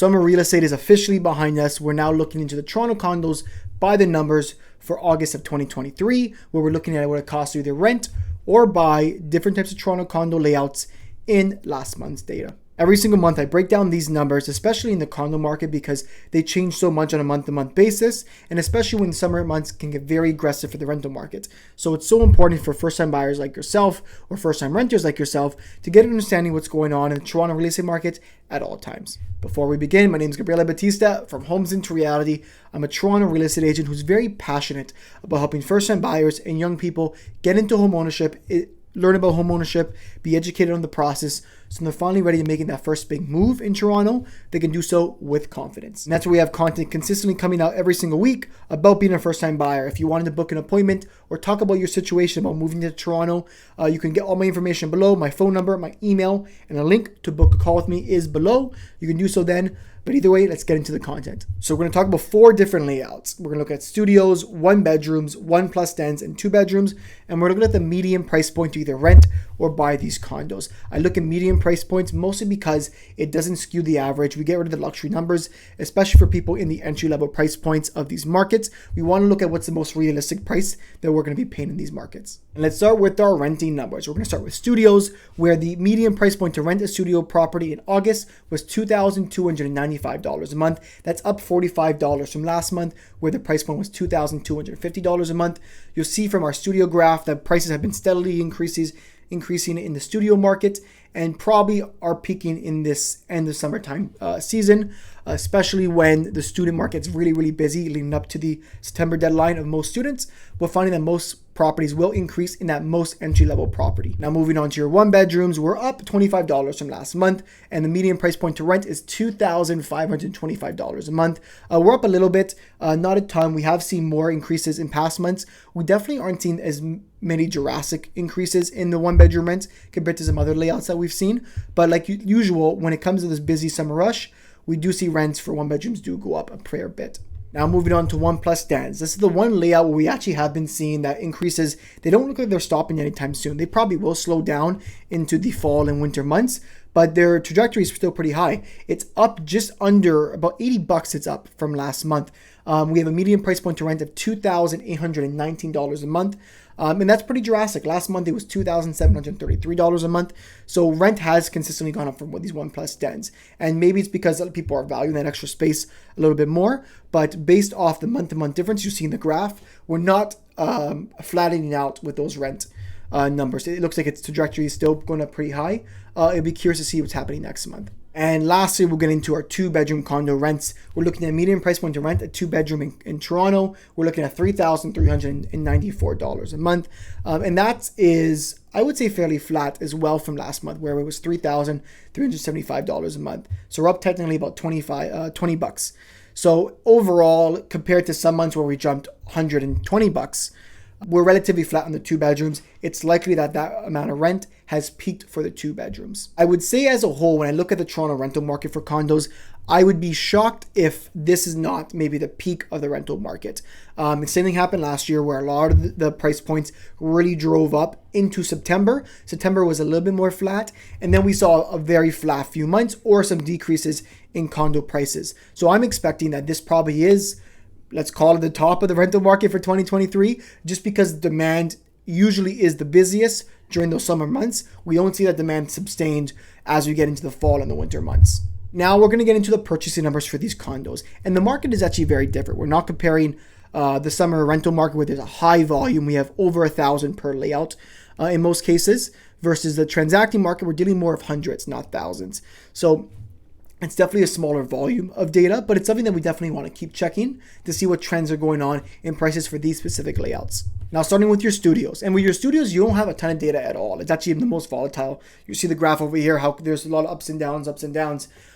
Summer real estate is officially behind us. We're now looking into the Toronto condos by the numbers for August of 2023, where we're looking at what it costs to either rent or buy different types of Toronto condo layouts in last month's data. Every single month, I break down these numbers, especially in the condo market, because they change so much on a month-to-month basis, and especially when summer months can get very aggressive for the rental market. So it's so important for first-time buyers like yourself or first-time renters like yourself to get an understanding of what's going on in the Toronto real estate market at all times. Before we begin, my name is Gabriele Battista from Homes into Reality. I'm a Toronto real estate agent who's very passionate about helping first-time buyers and young people get into home ownership, learn about home ownership, be educated on the process, so when they're finally ready to making that first big move in Toronto, they can do so with confidence. And that's why we have content consistently coming out every single week about being a first-time buyer. If you wanted to book an appointment or talk about your situation about moving to Toronto, you can get all my information below. My phone number, my email, and a link to book a call with me is below. You can do so then. But either way, let's get into the content. So we're going to talk about 4 different layouts. We're going to look at studios, 1 bedrooms, 1+ dens, and 2 bedrooms. And we're looking at the median price point to either rent or buy these condos. I look at median price points mostly because it doesn't skew the average. We get rid of the luxury numbers, especially for people in the entry-level price points of these markets. We want to look at what's the most realistic price that we're going to be paying in these markets. And let's start with our renting numbers. We're going to start with studios, where the median price point to rent a studio property in August was $2,295 a month. That's up $45 from last month, where the price point was $2,250 a month. You'll see from our studio graph that prices have been steadily increasing in the studio market, and probably are peaking in this end of summertime season, especially when the student market's really busy leading up to the September deadline of most students. We're finding that most properties will increase in that most entry-level property. Now moving on to your 1 bedrooms, we're up $25 from last month, and the median price point to rent is $2,525 a month. We're up a little bit, not a ton. We have seen more increases in past months. We definitely aren't seeing as many drastic increases in the 1-bedroom rents compared to some other layouts that we've seen. But like usual, when it comes to this busy summer rush, we do see rents for 1 bedrooms do go up a fair bit. Now moving on to 1+ dens. This is the one layout where we actually have been seeing that increases. They don't look like they're stopping anytime soon. They probably will slow down into the fall and winter months, but their trajectory is still pretty high. It's up just under about $80 it's up from last month. We have a median price point to rent of $2,819 a month. And that's pretty drastic. Last month, it was $2,733 a month. So rent has consistently gone up from these 1+ dens. And maybe it's because people are valuing that extra space a little bit more. But based off the month-to-month difference you see in the graph, we're not flattening out with those rent numbers. It looks like its trajectory is still going up pretty high. It'd be curious to see what's happening next month. And lastly, we'll get into our 2-bedroom condo rents. We're looking at median price point to rent a 2-bedroom in Toronto. We're looking at $3,394 a month. And that is, I would say, fairly flat as well from last month, where it was $3,375 a month. So we're up technically about $20. So overall, compared to some months where we jumped $120, we're relatively flat on the 2 bedrooms. It's likely that amount of rent has peaked for the 2 bedrooms. I would say as a whole, when I look at the Toronto rental market for condos, I would be shocked if this is not maybe the peak of the rental market. The same thing happened last year, where a lot of the price points really drove up into September. September was a little bit more flat, and then we saw a very flat few months or some decreases in condo prices. So I'm expecting that this probably is, let's call it, the top of the rental market for 2023, just because demand usually is the busiest during those summer months. We don't see that demand sustained as we get into the fall and the winter months. Now we're going to get into the purchasing numbers for these condos. And the market is actually very different. We're not comparing the summer rental market where there's a high volume. We have over 1,000 per layout in most cases, versus the transacting market. We're dealing more of hundreds, not thousands. So it's definitely a smaller volume of data, but it's something that we definitely want to keep checking to see what trends are going on in prices for these specific layouts. Now, starting with your studios. And with your studios, you don't have a ton of data at all. It's actually the most volatile. You see the graph over here, how there's a lot of ups and downs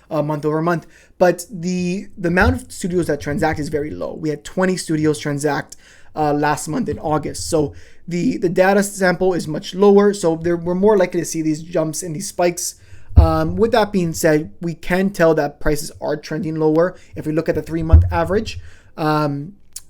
month over month. But the amount of studios that transact is very low. We had 20 studios transact last month in August. So the data sample is much lower. So we're more likely to see these jumps and these spikes. With that being said, we can tell that prices are trending lower if we look at the 3-month average.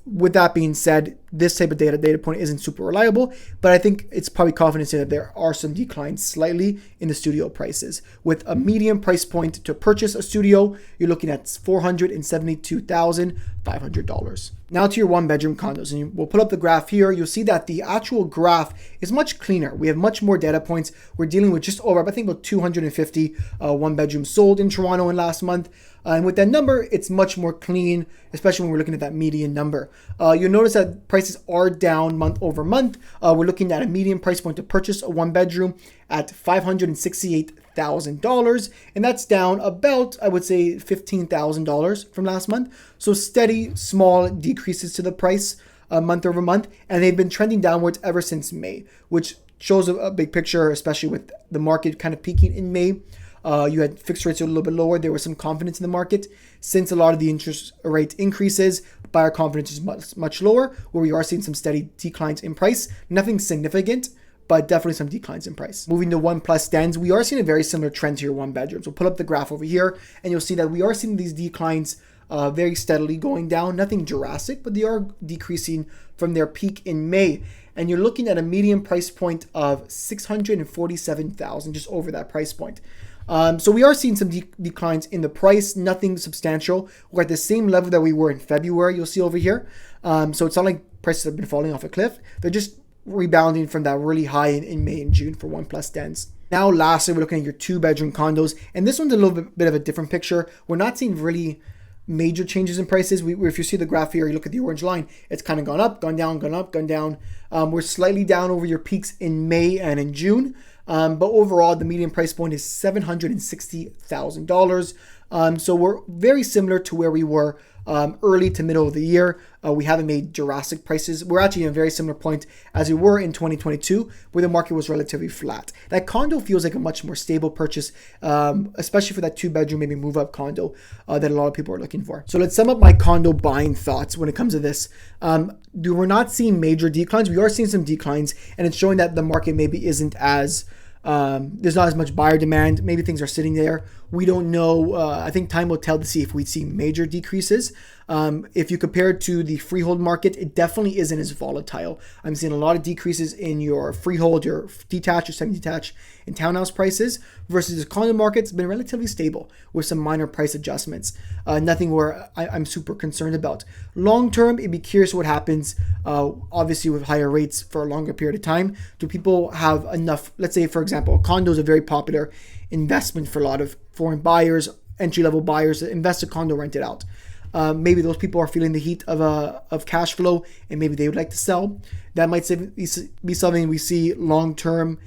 with that being said, this type of data point isn't super reliable, but I think it's probably confident to say that there are some declines slightly in the studio prices. With a median price point to purchase a studio, you're looking at $472,500. Now to your one-bedroom condos, and we'll pull up the graph here. You'll see that the actual graph is much cleaner. We have much more data points. We're dealing with just over, I think, about 250 one-bedrooms sold in Toronto in last month. And with that number, it's much more clean, especially when we're looking at that median number. You'll notice that prices are down month over month. We're looking at a median price point to purchase a one bedroom at $568,000. And that's down about, I would say, $15,000 from last month. So steady, small decreases to the price month over month. And they've been trending downwards ever since May, which shows a big picture, especially with the market kind of peaking in May. You had fixed rates a little bit lower. There was some confidence in the market. Since a lot of the interest rate increases, buyer confidence is much lower, where we are seeing some steady declines in price. Nothing significant, but definitely some declines in price. Moving to 1+ dens, we are seeing a very similar trend to your one bedrooms. We'll pull up the graph over here, and you'll see that we are seeing these declines very steadily going down. Nothing drastic, but they are decreasing from their peak in May. And you're looking at a median price point of $647,000, just over that price point. So we are seeing some declines in the price, nothing substantial. We're at the same level that we were in February, you'll see over here. So it's not like prices have been falling off a cliff. They're just rebounding from that really high in May and June for 1+ dens. Now, lastly, we're looking at your 2-bedroom condos. And this one's a little bit of a different picture. We're not seeing really major changes in prices. If you see the graph here, you look at the orange line, it's kind of gone up, gone down, gone up, gone down. We're slightly down over your peaks in May and in June. But overall, the median price point is $760,000. So we're very similar to where we were early to middle of the year. We haven't made drastic prices. We're actually in a very similar point as we were in 2022, where the market was relatively flat. That condo feels like a much more stable purchase, especially for that 2-bedroom, maybe move-up condo that a lot of people are looking for. So let's sum up my condo buying thoughts when it comes to this. We're not seeing major declines. We are seeing some declines, and it's showing that the market maybe isn't as there's not as much buyer demand. Maybe things are sitting there. We don't know. I think time will tell to see if we see major decreases. If you compare it to the freehold market, it definitely isn't as volatile. I'm seeing a lot of decreases in your freehold, your detached, your semi-detached, and townhouse prices versus the condo market. It's been relatively stable with some minor price adjustments. Nothing where I'm super concerned about. Long term, it'd be curious what happens, obviously with higher rates for a longer period of time. Do people have enough? Let's say, for example, a condo is a very popular investment for a lot of foreign buyers, entry-level buyers that invest a condo, rent it out. Maybe those people are feeling the heat of cash flow, and maybe they would like to sell. That might be something we see long term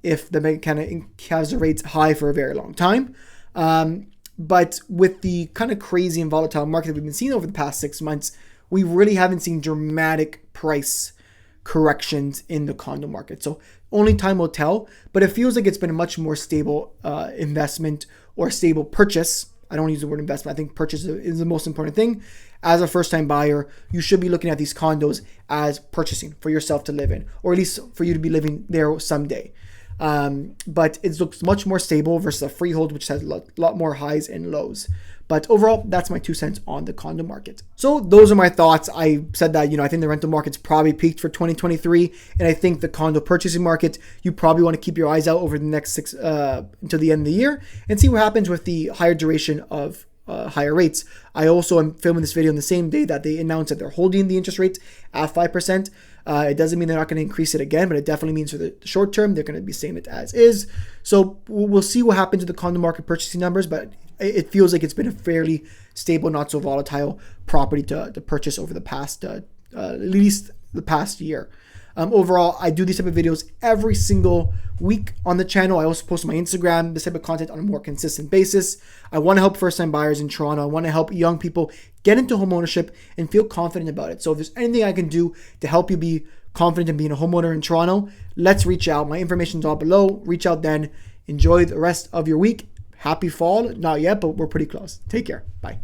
if the bank kind of has the rates high for a very long time. But with the kind of crazy and volatile market that we've been seeing over the past 6 months, we really haven't seen dramatic price corrections in the condo market. So only time will tell, but it feels like it's been a much more stable investment or stable purchase. I don't use the word investment. I think purchase is the most important thing. As a first-time buyer, you should be looking at these condos as purchasing for yourself to live in, or at least for you to be living there someday. But it looks much more stable versus a freehold, which has a lot more highs and lows. But overall, that's my 2 cents on the condo market. So those are my thoughts. I said that, I think the rental market's probably peaked for 2023. And I think the condo purchasing market, you probably want to keep your eyes out over the next until the end of the year and see what happens with the higher duration of higher rates. I also am filming this video on the same day that they announced that they're holding the interest rate at 5%. It doesn't mean they're not going to increase it again, but it definitely means for the short term, they're going to be saying it as is. So we'll see what happens with the condo market purchasing numbers, but it feels like it's been a fairly stable, not so volatile property to purchase over the past, at least the past year. Overall, I do these type of videos every single week on the channel. I also post on my Instagram this type of content on a more consistent basis. I want to help first-time buyers in Toronto. I want to help young people get into homeownership and feel confident about it. So if there's anything I can do to help you be confident in being a homeowner in Toronto, let's reach out. My information's all below. Reach out then. Enjoy the rest of your week. Happy fall. Not yet, but we're pretty close. Take care. Bye.